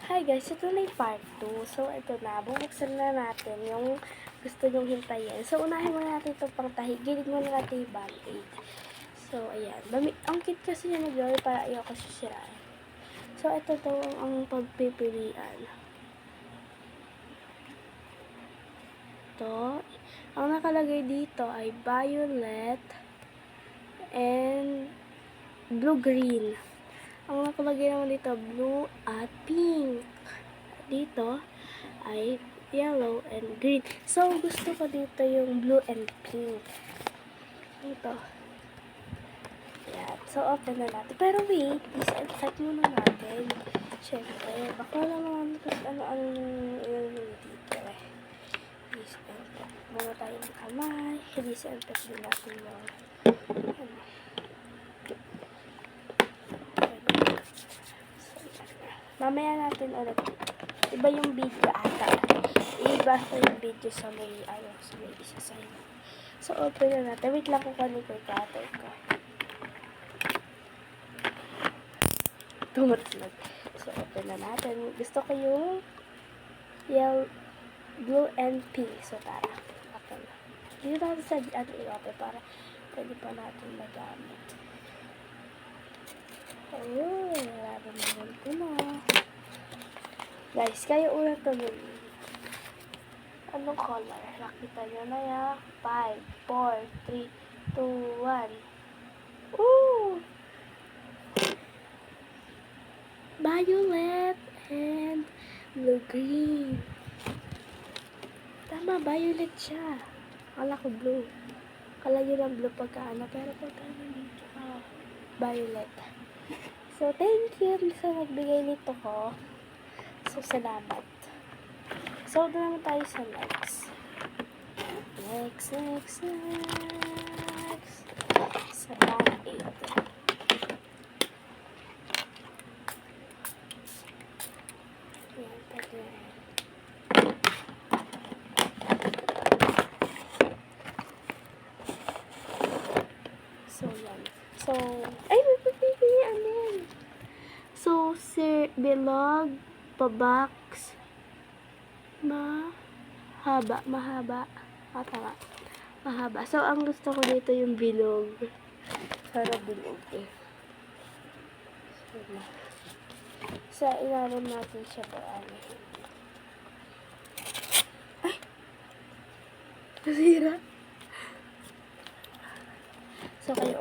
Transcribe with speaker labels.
Speaker 1: Hi guys, ito na yung part 2. So, ito na. Bubuksan na natin yung gusto nyong hintayin. So, unahin muna natin ito pang tahi. Gilid muna natin yung band-aid. So, ayan. Ang kit kasi niya nag-glory para ayoko sisirain. So, ito to ang pagpipilian. Ito. Ang nakalagay dito ay violet and blue-green. Ang nakalagay naman dito, blue at pink. Dito ay yellow and green. So, gusto ko dito yung blue and pink. Dito. Yan. So, open na natin. Pero wait, disinfect muna natin. Siyempre, baka naman kung ano-ano yung dito eh. Disinfect muna tayo ng kamay. Disinfect din natin yung ano. Mamaya natin ulit. Iba yung video ata. Iba yung video sa may, sa may isa sa'yo. So, open na natin. Wait lang kung kano ko ikatatay ko. Tumatlag. So, open na natin. Gusto ko yung yellow, blue and pink. So, tara. Open na. Dito natin sa i-open para pwede pa natin magamit. Ayun, nararamdaman ko na. Guys, kayo una tumuli. Anong color? Nakita nyo na yan. 5, 4, 3, 2, 1. Ooh! Violet and blue-green. Tama, violet siya. Akala ko blue. Akala yun ang blue pagkaano. Pero pagkaano dito, violet. So, thank you sa nagbigay nito ko. So, salamat. So, doon naman tayo sa next. Next. Sa band-aid. Yan, pwede. So, yan. So, ay, may papipilian din. So, Sir Bilog, pabox, mahaba. Tama. Mahaba. So, ang gusto ko dito yung bilog. Sana bilog eh. So, sa ilalim natin siya po. Ay! Nasira. So, kayo